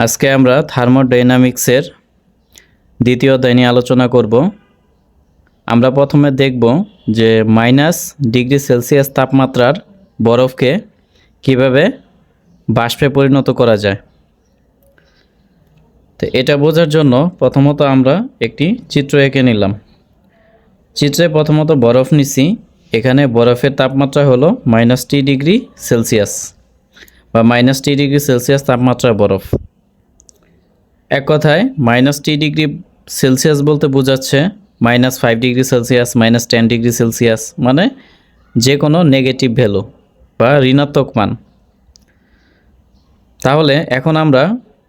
আজকে আমরা থার্মোডাইনামিক্সের দ্বিতীয় অধ্যায় নিয়ে আলোচনা করব। আমরা প্রথমে দেখব যে -ডিগ্রি সেলসিয়াস তাপমাত্রার বরফকে কিভাবে বাষ্পে পরিণত করা যায়। তো এটা বোঝার জন্য প্রথমত আমরা একটি চিত্র এঁকে নিলাম। চিত্রে প্রথমত বরফ নিছি। এখানে বরফের তাপমাত্রা হলো -T°C বা -T°C তাপমাত্রার বরফ। এক কথায় -T°C বলতে বোঝাচ্ছে -5°C, -10°C, মানে যে কোনো নেগেটিভ ভ্যালু বা ঋণাত্মক মান। তাহলে এখন আমরা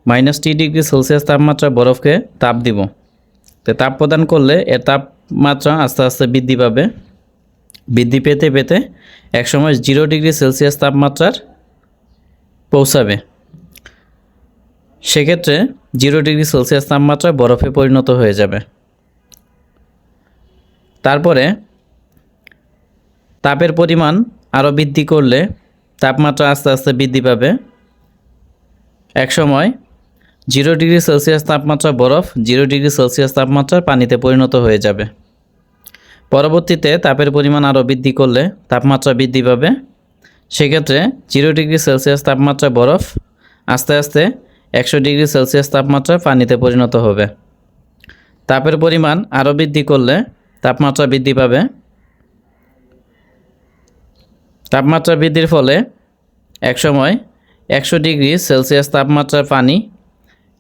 -T°C তাপমাত্রা বরফকে তাপ দিব। তো তাপ প্রদান করলে এর তাপমাত্রা আস্তে আস্তে বৃদ্ধি পাবে। বৃদ্ধি পেতে পেতে একসময় 0°C তাপমাত্রার পৌঁছাবে। সেক্ষেত্রে 0°C তাপমাত্রা বরফে পরিণত হয়ে যাবে। তারপরে তাপের পরিমাণ আরও বৃদ্ধি করলে তাপমাত্রা আস্তে আস্তে বৃদ্ধি পাবে। একসময় 0°C তাপমাত্রা বরফ 0°C তাপমাত্রার পানিতে পরিণত হয়ে যাবে। পরবর্তীতে তাপের পরিমাণ আরও বৃদ্ধি করলে তাপমাত্রা বৃদ্ধি পাবে। সেক্ষেত্রে 0°C তাপমাত্রা বরফ আস্তে আস্তে 100°C তাপমাত্রা পানিতে পরিণত হবে। তাপের পরিমাণ আরও বৃদ্ধি করলে তাপমাত্রা বৃদ্ধি পাবে। তাপমাত্রা বৃদ্ধির ফলে একসময় 100°C তাপমাত্রার পানি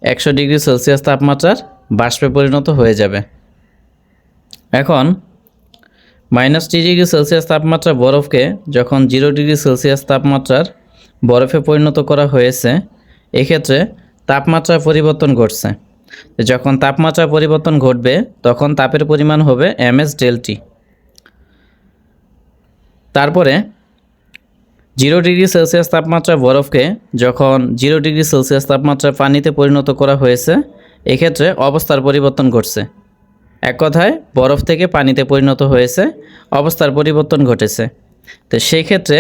100°C তাপমাত্রার বাষ্পে পরিণত হয়ে যাবে। এখন -T°C তাপমাত্রা বরফকে যখন 0°C তাপমাত্রার বরফে পরিণত করা হয়েছে, এক্ষেত্রে তাপমাত্রার পরিবর্তন ঘটছে। যখন তাপমাত্রা পরিবর্তন ঘটবে তখন তাপের পরিমাণ হবে ms∆T। তারপরে 0°C তাপমাত্রা বরফকে যখন 0°C তাপমাত্রা পানিতে পরিণত করা হয়েছে, এক্ষেত্রে অবস্থার পরিবর্তন ঘটছে। এক কথায় বরফ থেকে পানিতে পরিণত হয়েছে, অবস্থার পরিবর্তন ঘটেছে। তো সেই ক্ষেত্রে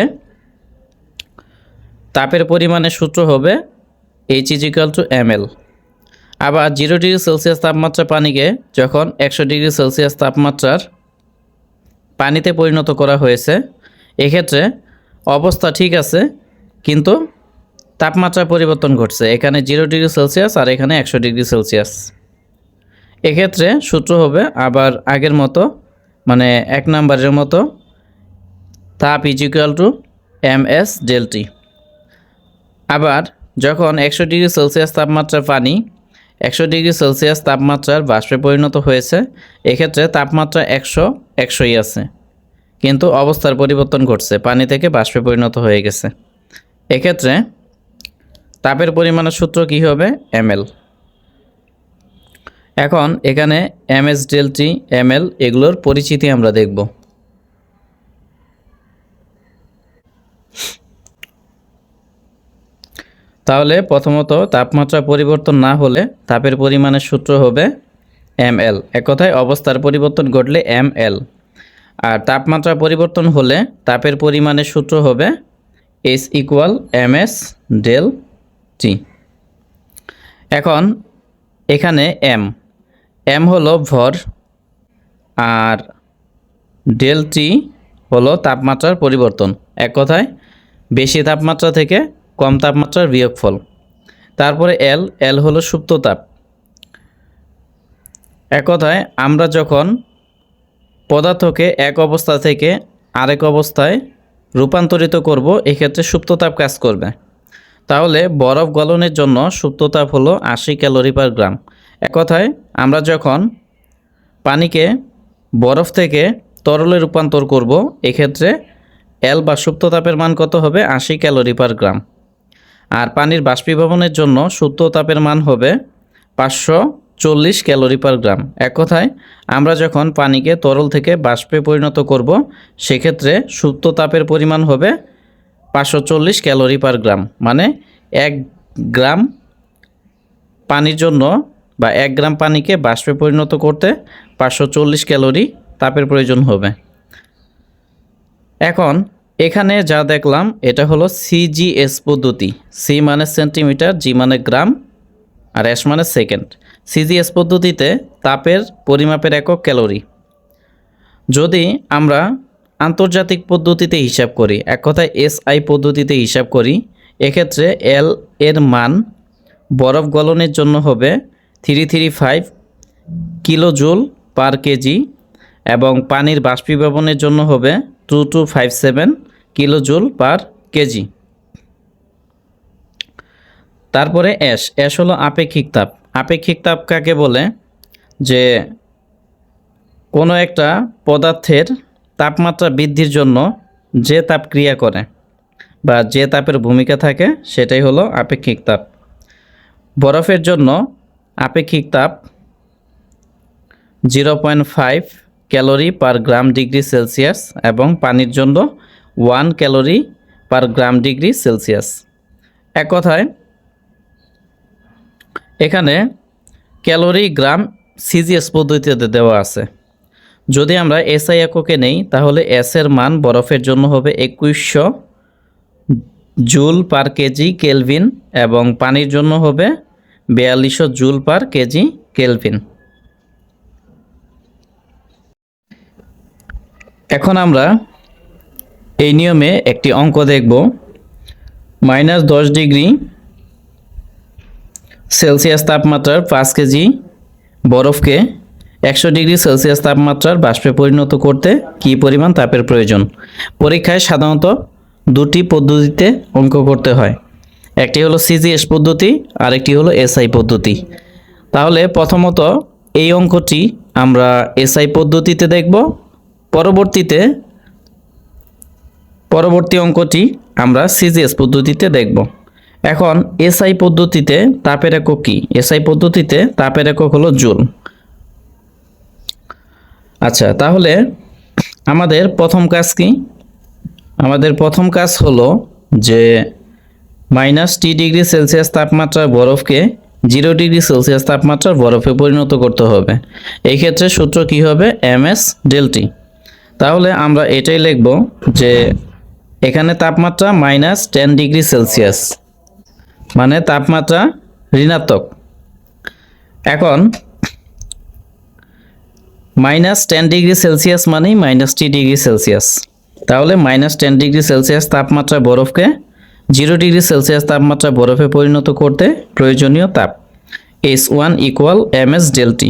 তাপের পরিমাণের সূত্র হবে H=ml। আবার 0°C তাপমাত্রা পানিকে যখন 100°C তাপমাত্রার পানিতে পরিণত করা হয়েছে, এক্ষেত্রে অবস্থা ঠিক আছে কিন্তু তাপমাত্রা পরিবর্তন ঘটছে। এখানে 0°C আর এখানে 100°C। এক্ষেত্রে সূত্র হবে আবার আগের মতো, মানে 1 নম্বরের মতো, তাপ =ms∆T। আবার যখন 100°C তাপমাত্রার পানি 100°C তাপমাত্রার বাষ্পে পরিণত হয়েছে, এক্ষেত্রে তাপমাত্রা 100ই আছে কিন্তু অবস্থার পরিবর্তন ঘটছে, পানি থেকে বাষ্পে পরিণত হয়ে গেছে। এক্ষেত্রে তাপের পরিমাণের সূত্র কী হবে? ml। এখন এখানে ms∆T, ml এগুলোর পরিচিতি আমরা দেখব। তাহলে প্রথমত তাপমাত্রা পরিবর্তন না হলে তাপের পরিমাণের সূত্র হবে ml। এক কথায় অবস্থার পরিবর্তন ঘটলে ml। আর তাপমাত্রা পরিবর্তন হলে তাপের পরিমাণের সূত্র হবে H=ms∆T। এখন এখানে m হলো ভর আর ∆T হলো তাপমাত্রার পরিবর্তন। এক কথায় বেশি তাপমাত্রা থেকে কম তাপমাত্রার বিয়োগফল। তারপরে L হলো সুপ্ত তাপ। এক কথায় আমরা যখন পদার্থকে এক অবস্থা থেকে আরেক অবস্থায় রূপান্তরিত করব, এক্ষেত্রে সুপ্ত তাপ কাজ করবে। তাহলে বরফ গলনের জন্য সুপ্ত তাপ হলো 80 ক্যালোরি/গ্রাম। এক কথায় আমরা যখন পানিকে বরফ থেকে তরলে রূপান্তর করব, এক্ষেত্রে L বা সুপ্ত তাপের মান কত হবে? 80 ক্যালোরি/গ্রাম। আর পানির বাষ্পীভবনের জন্য সুপ্ত তাপের মান হবে 540 ক্যালোরি/গ্রাম। এক কথায় আমরা যখন পানিকে তরল থেকে বাষ্পে পরিণত করব, সেক্ষেত্রে সুপ্ত তাপের পরিমাণ হবে 540 ক্যালোরি/গ্রাম। মানে 1 গ্রাম পানির জন্য বা 1 গ্রাম পানিকে বাষ্পে পরিণত করতে 540 ক্যালোরি তাপের প্রয়োজন হবে। এখন এখানে যা দেখলাম এটা হলো CGS পদ্ধতি। C মানে সেন্টিমিটার, G মানে গ্রাম, আর এস মানে সেকেন্ড। সিজিএস পদ্ধতিতে তাপের পরিমাপের একক ক্যালোরি। যদি আমরা আন্তর্জাতিক পদ্ধতিতে হিসাব করি, এক কথায় এসআই পদ্ধতিতে হিসাব করি, এক্ষেত্রে এল এর মান বরফ গলনের জন্য হবে 335 কিলো জুল পার কেজি এবং পানির বাষ্পীভবনের জন্য হবে 2257 কিলো জুল পার কেজি। তারপরে এস হলো আপেক্ষিক তাপ। আপেক্ষিক তাপ কাকে বলে? যে কোনো একটা পদার্থের তাপমাত্রা বৃদ্ধির জন্য যে তাপ ক্রিয়া করে বা যে তাপের ভূমিকা থাকে সেটাই হলো আপেক্ষিক তাপ। বরফের জন্য আপেক্ষিক তাপ 0.5 ক্যালোরি পার গ্রাম ডিগ্রি সেলসিয়াস এবং পানির জন্য 1 ক্যালোরি পার গ্রাম ডিগ্রি সেলসিয়াস। এক কথায় এখানে ক্যালোরি গ্রাম সিজিএস পদ্ধতিতে দেওয়া আছে। যদি আমরা এসআই এককে নেই তাহলে এস এর মান বরফের জন্য হবে 2100 জুল পার কেজি কেলভিন এবং পানির জন্য হবে 4200 জুল পার কেজি কেলভিন। এখন আমরা এই নিয়মে একটি অঙ্ক দেখব। -10 ডিগ্রি সেলসিয়াস তাপমাত্রার 5 কেজি বরফকে 100 ডিগ্রি সেলসিয়াস তাপমাত্রার বাষ্পে পরিণত করতে কী পরিমাণ তাপের প্রয়োজন? পরীক্ষায় সাধারণত দুটি পদ্ধতিতে অঙ্ক করতে হয়, একটি হলো সিজিএস পদ্ধতি আর একটি হলো এসআই পদ্ধতি। তাহলে প্রথমত এই অঙ্কটি আমরা এসআই পদ্ধতিতে দেখব, পরবর্তী অঙ্কটি আমরা সিজিএস পদ্ধতিতে দেখব। এখন এসআই পদ্ধতিতে তাপের একক কি? এসআই পদ্ধতিতে তাপের একক হলো জুল। আচ্ছা, তাহলে আমাদের প্রথম কাজ কি? আমাদের প্রথম কাজ হলো যে -T ডিগ্রি সেলসিয়াস তাপমাত্রার বরফকে 0 ডিগ্রি সেলসিয়াস তাপমাত্রার বরফে পরিণত করতে হবে। এই ক্ষেত্রে সূত্র কি হবে? ms del T। তাহলে আমরা এটাই লিখব যে এখানে তাপমাত্রা -10 ডিগ্রি সেলসিয়াস, মানে তাপমাত্রা ঋণাত্মক। এখন -10 ডিগ্রি সেলসিয়াস মানেই -T ডিগ্রি সেলসিয়াস। তাহলে -10 ডিগ্রি সেলসিয়াস তাপমাত্রা বরফকে 0 ডিগ্রি সেলসিয়াস তাপমাত্রা বরফে পরিণত করতে প্রয়োজনীয় তাপ S1 = ms del T।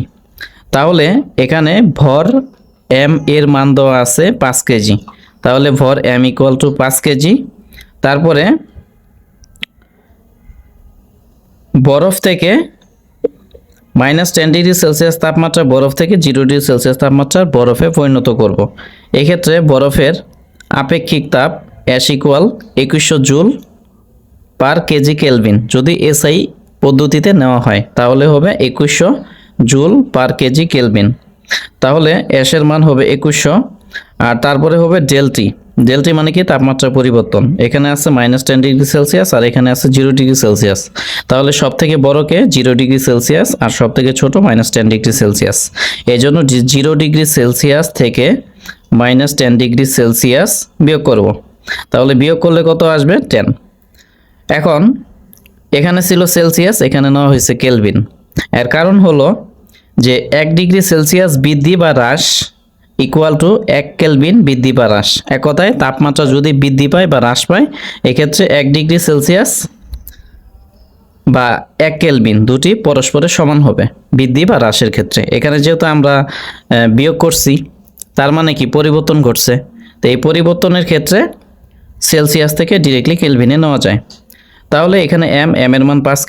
তাহলে এখানে ভর m এর মান দেওয়া আছে 5 কেজি, তাহলে ভর m = 5 কেজি। তারপরে বরফ থেকে -10 ডিগ্রি সেলসিয়াস তাপমাত্রা বরফ থেকে 0 ডিগ্রি সেলসিয়াস তাপমাত্রার বরফে পরিণত করব। এক্ষেত্রে বরফের আপেক্ষিক তাপ S = 2100 joule per KG kelvin. যদি এসআই পদ্ধতিতে নেওয়া হয় তাহলে হবে 2100 জুল পার কেজি কেলভিন। তাহলে এস এর মান হবে 2100 আর তারপরে হবে ডেলটি। ডেলটি মানে কি? তাপমাত্রা পরিবর্তন। এখানে আছে -10 ডিগ্রি সেলসিয়াস আর এখানে আছে 0 ডিগ্রি সেলসিয়াস। তাহলে সব থেকে বড়কে 0 ডিগ্রি সেলসিয়াস আর সব থেকে ছোট -10 ডিগ্রি সেলসিয়াস। এই জন্য 0 ডিগ্রি সেলসিয়াস থেকে -10 ডিগ্রি সেলসিয়াস বিয়োগ করব। তাহলে বিয়োগ করলে কত আসবে? 10। এখন এখানে ছিল সেলসিয়াস, এখানে নেওয়া হয়েছে কেলভিন। এর কারণ হলো যে 1 ডিগ্রি সেলসিয়াস বৃদ্ধি বা হ্রাস ইকুয়াল টু 1 কেলভিন বৃদ্ধি বা হ্রাস। এক কথায় তাপমাত্রা যদি বৃদ্ধি পায় বা হ্রাস পায় এক্ষেত্রে 1 ডিগ্রি সেলসিয়াস বা 1 কেলভিন দুটি পরস্পরের সমান হবে বৃদ্ধি বা হ্রাসের ক্ষেত্রে। এখানে যেহেতু আমরা বিয়োগ করছি তার মানে কি? পরিবর্তন ঘটছে। তো এই পরিবর্তনের ক্ষেত্রে সেলসিয়াস থেকে ডিরেক্টলি কেলভিনে নেওয়া যায়। তাহলে এখানে m এর মান 5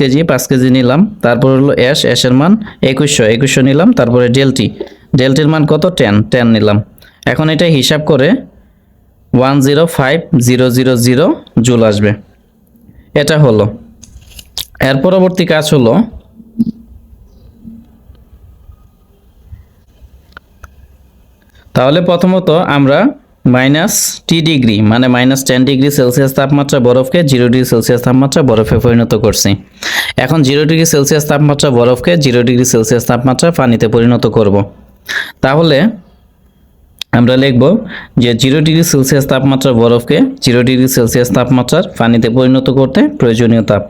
কেজি নিলাম। তারপর হলো s এর মান 2100 নিলাম। তারপরে ডেলটির মান কত? 10 নিলাম। এখন এটা হিসাব করে 105000 জুল আসবে। এটা হলো। এর পরবর্তী কাজ হলো তাহলে প্রথমত আমরা -T ডিগ্রি মানে -10 ডিগ্রি সেলসিয়াস তাপমাত্রা বরফকে 0 ডিগ্রি সেলসিয়াস তাপমাত্রা বরফে পরিণত করছি। এখন 0 ডিগ্রি সেলসিয়াস তাপমাত্রা বরফকে 0 ডিগ্রি সেলসিয়াস তাপমাত্রা পানিতে পরিণত করব। তাহলে আমরা লিখব যে 0 ডিগ্রি সেলসিয়াস তাপমাত্রা বরফকে 0 ডিগ্রি সেলসিয়াস তাপমাত্রার পানিতে পরিণত করতে প্রয়োজনীয় তাপ।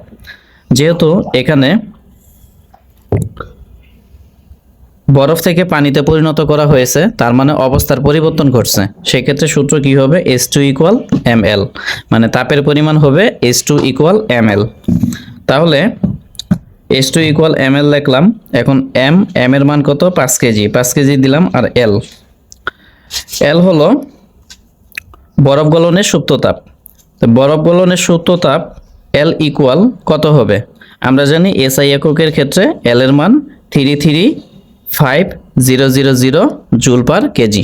যেহেতু এখানে বরফ থেকে পানিতে পরিণত করা হয়েছে, তার মানে অবস্থার পরিবর্তন ঘটছে। সেক্ষেত্রে সূত্র কি হবে? H2 ইকুয়াল ml, মানে তাপের পরিমাণ হবে H2 ইকুয়াল ml। তাহলে H2 ইকুয়াল ml লিখলাম। এখন m এর মান কত? 5 কেজি, 5 কেজি দিলাম। আর l হলো বরফ গলনের সুপ্ত তাপ। তো বরফ গলনের সুপ্ত তাপ L ইকুয়াল কত হবে? আমরা জানি SI এককের ক্ষেত্রে L এর মান 335,000 জুল পার কেজি।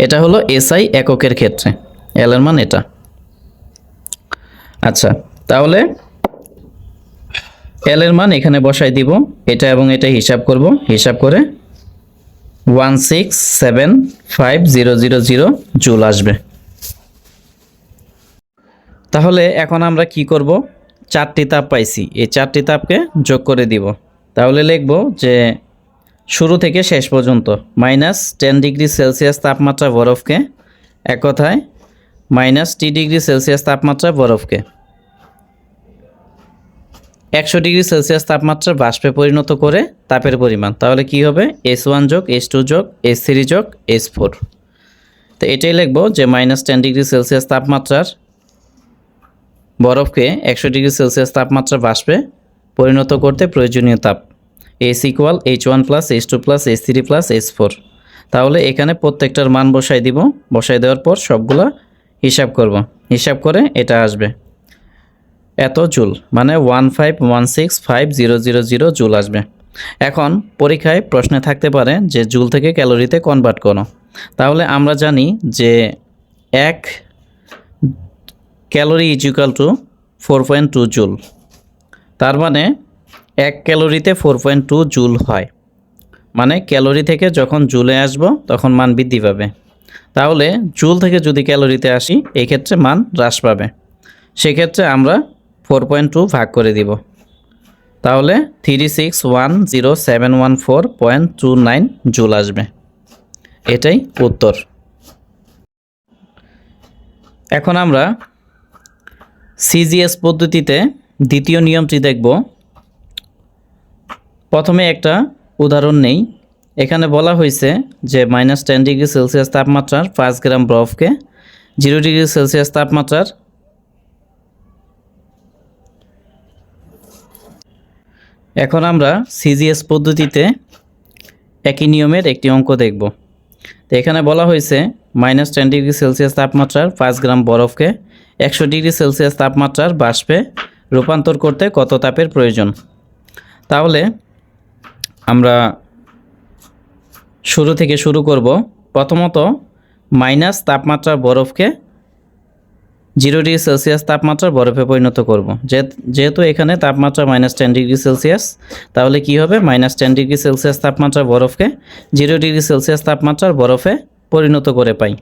এটা হলো SI এককের ক্ষেত্রে L এর মান এটা। আচ্ছা, তাহলে L এর মান এখানে বসাই দিব, এটা এবং এটা হিসাব করব। হিসাব করে 1675000 জুল আসবে। তাহলে এখন আমরা কি করব? 4টি তাপ পাইছি, এই 4টি তাপকে যোগ করে দিব। তাহলে লিখব যে শুরু থেকে শেষ পর্যন্ত -10 ডিগ্রি সেলসিয়াস তাপমাত্রা বরফকে, এক কথায় -T ডিগ্রি সেলসিয়াস তাপমাত্রা বরফকে 100 ডিগ্রি সেলসিয়াস তাপমাত্রা বাষ্পে পরিণত করে তাপের পরিমাণ। তাহলে কি হবে? S1 যোগ S2 যোগ S3 যোগ S4। তো এটাই লিখব যে -10 ডিগ্রি সেলসিয়াস তাপমাত্রার বরফকে 100 ডিগ্রি সেলসিয়াস তাপমাত্রা বাষ্পে পরিণত করতে প্রয়োজনীয় তাপ S equal H1 plus H2 plus S3 plus S4। তাহলে এখানে প্রত্যেকটার মান বসাই দিব। বসাই দেওয়ার পর সবগুলা হিসাব করব। হিসাব করে এটা আসবে এত জুল, মানে 1516500 জুল আসবে। এখন পরীক্ষায় প্রশ্নে থাকতে পারে যে জুল থেকে ক্যালোরিতে কনভার্ট করো। তাহলে আমরা জানি যে 1 calorie is equal to 4.2 joule. তার মানে 1 ক্যালোরিতে 4.2 জুল হয়, মানে ক্যালোরি থেকে যখন জুলে আসবো তখন মান বৃদ্ধি পাবে। তাহলে জুল থেকে যদি ক্যালোরিতে আসি, এই ক্ষেত্রে মান হ্রাস পাবে। সেক্ষেত্রে আমরা 4.2 ভাগ করে দিব। তাহলে 3610714.29 জুল আসবে। এটাই উত্তর। এখন আমরা সিজিএস পদ্ধতিতে দ্বিতীয় নিয়মটি দেখব। প্রথমে একটা উদাহরণ নেই। এখানে বলা হয়েছে যে -10 ডিগ্রি সেলসিয়াস তাপমাত্রার 5 গ্রাম বরফকে 0 ডিগ্রি সেলসিয়াস তাপমাত্রার এখন আমরা সিজিএস পদ্ধতিতে একই নিয়মের একটি অঙ্ক দেখব। তো এখানে বলা হয়েছে -10 ডিগ্রি সেলসিয়াস তাপমাত্রার 5 গ্রাম বরফকে 100 ডিগ্রি সেলসিয়াস তাপমাত্রার বাষ্পে রূপান্তর করতে কত তাপের প্রয়োজন। তাহলে আমরা শুরু থেকে শুরু করব। প্রথমত মাইনাস তাপমাত্রার বরফকে 0 ডিগ্রি সেলসিয়াস তাপমাত্রার বরফে পরিণত করব। যেহেতু এখানে তাপমাত্রা -10 ডিগ্রি সেলসিয়াস, তাহলে কি হবে? -10 ডিগ্রি সেলসিয়াস তাপমাত্রার বরফকে 0 ডিগ্রি সেলসিয়াস তাপমাত্রার বরফে পরিণত করে পাই।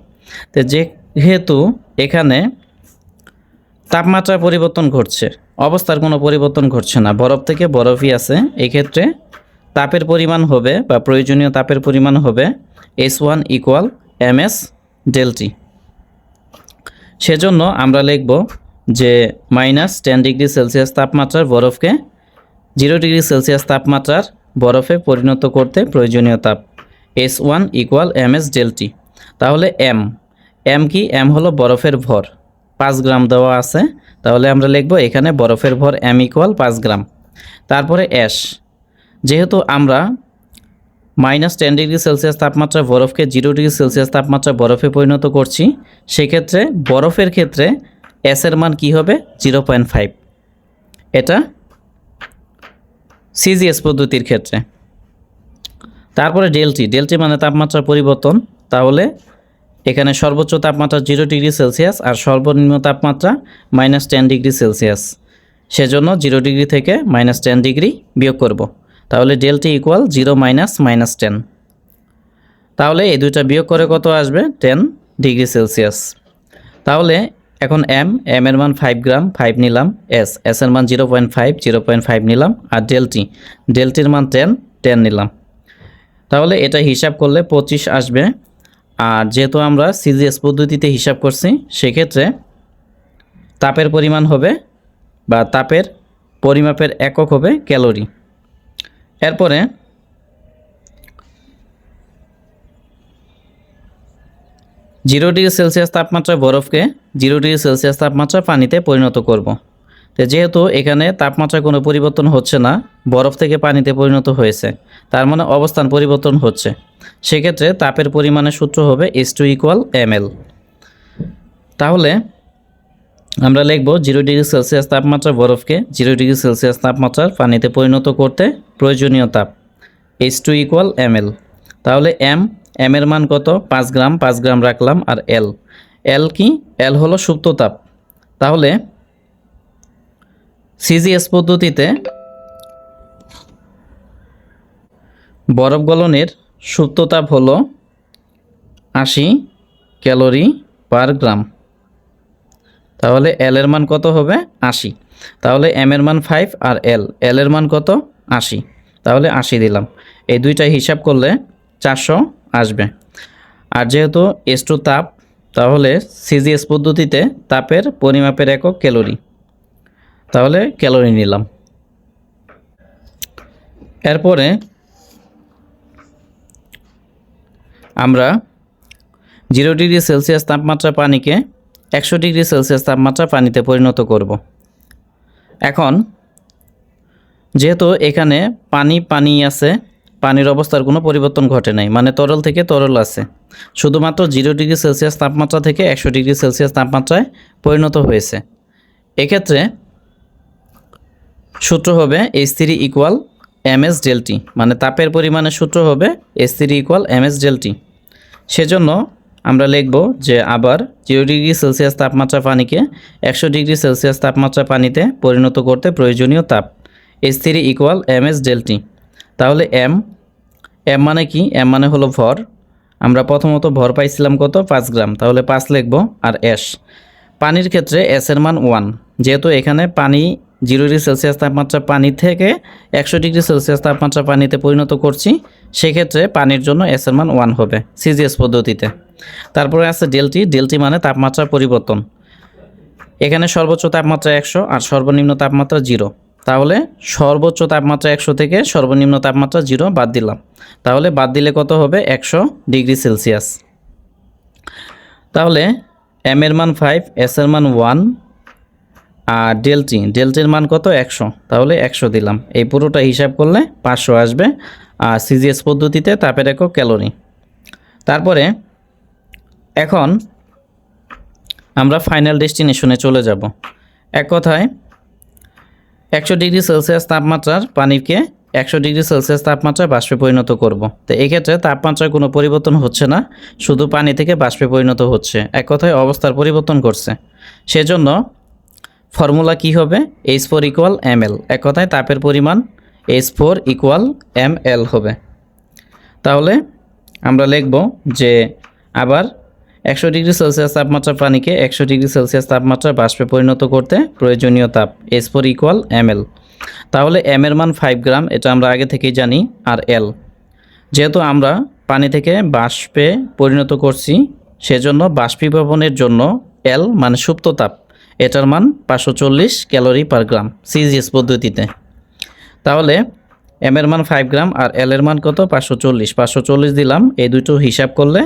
তো যেহেতু এখানে তাপমাত্রার পরিবর্তন ঘটছে, অবস্থার কোনো পরিবর্তন ঘটছে না, বরফ থেকে বরফই আছে, এক্ষেত্রে তাপের পরিমাণ হবে বা প্রয়োজনীয় তাপের পরিমাণ হবে S1 ইকুয়াল ms ΔT। সেজন্য আমরা লিখব যে -10 ডিগ্রি সেলসিয়াস তাপমাত্রার বরফকে 0 ডিগ্রি সেলসিয়াস তাপমাত্রার বরফে পরিণত করতে প্রয়োজনীয় তাপ S1 ইকুয়াল ms ΔT। তাহলে m কি? m হলো বরফের ভর, 5 গ্রাম দেওয়া আছে। তাহলে আমরা লিখব এখানে বরফের ভর m ইকুয়াল 5 গ্রাম। তারপরে s, যেহেতু আমরা -10 ডিগ্রি সেলসিয়াস তাপমাত্রা বরফকে 0 ডিগ্রি সেলসিয়াস তাপমাত্রা বরফে পরিণত করছি, সেক্ষেত্রে বরফের ক্ষেত্রে এস এর মান কি হবে? 0.5। এটা সিজিএস পদ্ধতির ক্ষেত্রে। তারপরে ΔT মানে তাপমাত্রার পরিবর্তন। তাহলে এখানে সর্বোচ্চ তাপমাত্রা 0 ডিগ্রি সেলসিয়াস আর সর্বনিম্ন তাপমাত্রা -10 ডিগ্রি সেলসিয়াস। সেজন্য 0 ডিগ্রি থেকে -10 ডিগ্রি বিয়োগ করব। তাহলে ΔT ইকুয়াল 0 -10। তাহলে এই দুইটা বিয়োগ করে কত আসবে? 10 ডিগ্রি সেলসিয়াস। তাহলে এখন m এর মান 5 গ্রাম, 5 নিলাম। s এর মান 0.5 নিলাম। আর ΔTর মান 10 নিলাম। তাহলে এটা হিসাব করলে 25 আসবে। আর যেহেতু আমরা সিজিএস পদ্ধতিতে হিসাব করছি, সেক্ষেত্রে তাপের পরিমাণ হবে বা তাপের পরিমাপের একক হবে ক্যালোরি। এরপরে 0°C তাপমাত্রা বরফকে 0°C তাপমাত্রা পানিতে পরিণত করব। তো যেহেতু এখানে তাপমাত্রা কোনো পরিবর্তন হচ্ছে না, বরফ থেকে পানিতে পরিণত হয়েছে, তার মানে অবস্থান পরিবর্তন হচ্ছে, সেক্ষেত্রে তাপের পরিমাণের সূত্র হবে H2 = ml। তাহলে আমরা লিখব 0°C তাপমাত্রা বরফকে 0°C তাপমাত্রার পানিতে পরিণত করতে প্রয়োজনীয় তাপ H2 = ml। তাহলে m এর মান কত? 5 গ্রাম, 5 গ্রাম রাখলাম। আর l কি? l হলো সুপ্ত তাপ। তাহলে সিজিএস পদ্ধতিতে বরফ গলনের সুপ্ত তাপ হলো 80 ক্যালোরি পার গ্রাম। তাহলে l এর মান কত হবে? 80। তাহলে m এর মান 5 আর l এর মান কত? 80। তাহলে 80 দিলাম। এই দুইটা হিসাব করলে 400 আসবে। আর যেহেতু H2 তাপ, তাহলে সিজিএস পদ্ধতিতে তাপের পরিমাপের একক ক্যালোরি। তাহলে ক্যালোরি নিলাম। এরপরে আমরা 0°C তাপমাত্রা পানিকে 100°C তাপমাত্রা পানিতে পরিণত করব। এখন যেহেতু এখানে পানি আছে, পানির অবস্থার কোনো পরিবর্তন ঘটে নাই, মানে তরল থেকে তরল আছে, শুধুমাত্র 0°C তাপমাত্রা থেকে 100°C তাপমাত্রায় পরিণত হয়েছে। এক্ষেত্রে সূত্র হবে H3 = mS∆T, মানে তাপের পরিমাণের সূত্র হবে H3 = mS∆T। সেজন্য আমরা লিখব যে আবার 0°C তাপমাত্রা পানিকে 100°C তাপমাত্রা পানিতে পরিণত করতে প্রয়োজনীয় তাপ H3 = mS∆T। তাহলে m মানে কি? m মানে হলো ভর। আমরা প্রথমত ভর পাইছিলাম কত? 5 গ্রাম, তাহলে 5 লিখব। আর s, পানির ক্ষেত্রে s এর মান 1, যেহেতু এখানে পানি 0°C তাপমাত্রা পানি থেকে 100°C তাপমাত্রা পানিতে পরিণত করছি, সেক্ষেত্রে পানির জন্য s এর মান 1 হবে সিজিএস পদ্ধতিতে। তারপরে আছে ∆T মানে তাপমাত্রা পরিবর্তন। এখানে সর্বোচ্চ তাপমাত্রা 100 আর সর্বনিম্ন তাপমাত্রা 0। তাহলে সর্বোচ্চ তাপমাত্রা 100 থেকে সর্বনিম্ন তাপমাত্রা 0 বাদ দিলাম। তাহলে বাদ দিলে কত হবে? 100°C। তাহলে m এর মান 5, s এর মান 1 আর ∆Tর মান কত? 100। তাহলে 100 দিলাম। এই পুরোটা হিসাব করলে 500 আসবে। আর সিজিএস পদ্ধতিতে তাপের একক ক্যালোরি। তারপরে এখন আমরা ফাইনাল ডেস্টিনেশনে চলে যাব। এক কথায় 100°C তাপমাত্রার পানিকে 100°C তাপমাত্রায় বাষ্পে পরিণত করব। তো এক্ষেত্রে তাপমাত্রার কোনো পরিবর্তন হচ্ছে না, শুধু পানি থেকে বাষ্পে পরিণত হচ্ছে। এক কথায় অবস্থার পরিবর্তন করছে। সেজন্য ফর্মুলা কি হবে? H4 = ml। এক কথায় তাপের পরিমাণ H4 = ml হবে। তাহলে আমরা লিখব যে আবার 100°C তাপমাত্রা পানিকে 100°C তাপমাত্রা বাষ্পে পরিণত করতে প্রয়োজনীয় তাপ H4 = ml। তাহলে m এর মান 5 গ্রাম, এটা আমরা আগে থেকেই জানি। আর l, যেহেতু আমরা পানি থেকে বাষ্পে পরিণত করছি, সেজন্য বাষ্পীভবনের জন্য l মানে সুপ্ত তাপ, এটার মান 540 ক্যালোরি পার গ্রাম সিজিএস পদ্ধতিতে। তাহলে m এর মান 5 গ্রাম আর l এর মান কত? 540 দিলাম। এই দুটো হিসাব করলে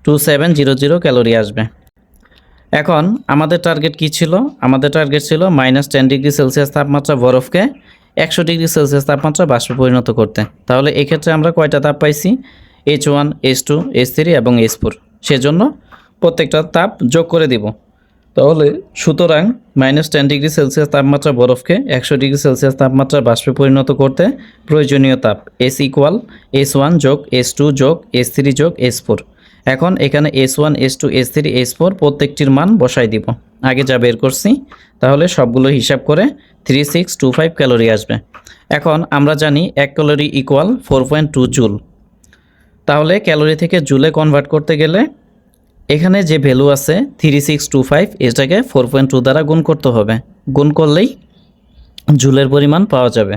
2700 ক্যালোরি আসবে। এখন আমাদের টার্গেট কি ছিল? আমাদের টার্গেট ছিল -10°C তাপমাত্রা বরফকে 100°C তাপমাত্রা বাষ্পে পরিণত করতে। তাহলে এক্ষেত্রে আমরা কয়টা তাপ পাইছি? H1, H2, H3 এবং H4। সেজন্য প্রত্যেকটা তাপ যোগ করে দিব। তাহলে সুতরাং -10°C তাপমাত্রা বরফকে 100°C তাপমাত্রা বাষ্পে পরিণত করতে প্রয়োজনীয় তাপ S = H1 + H2 + H3 + H4। এখন এখানে S1, S2, S3, S4 প্রত্যেকটির মান বসাই দিব, আগে যা বের করছি। তাহলে সবগুলো হিসাব করে 3625 ক্যালোরি আসবে। এখন আমরা জানি 1 ক্যালোরি = 4.2 জুল। তাহলে ক্যালোরি থেকে জুলে কনভার্ট করতে গেলে এখানে যে ভ্যালু আছে 3625, এটাকে 4.2 দ্বারা গুণ করতে হবে। গুণ করলেই জুলের পরিমাণ পাওয়া যাবে।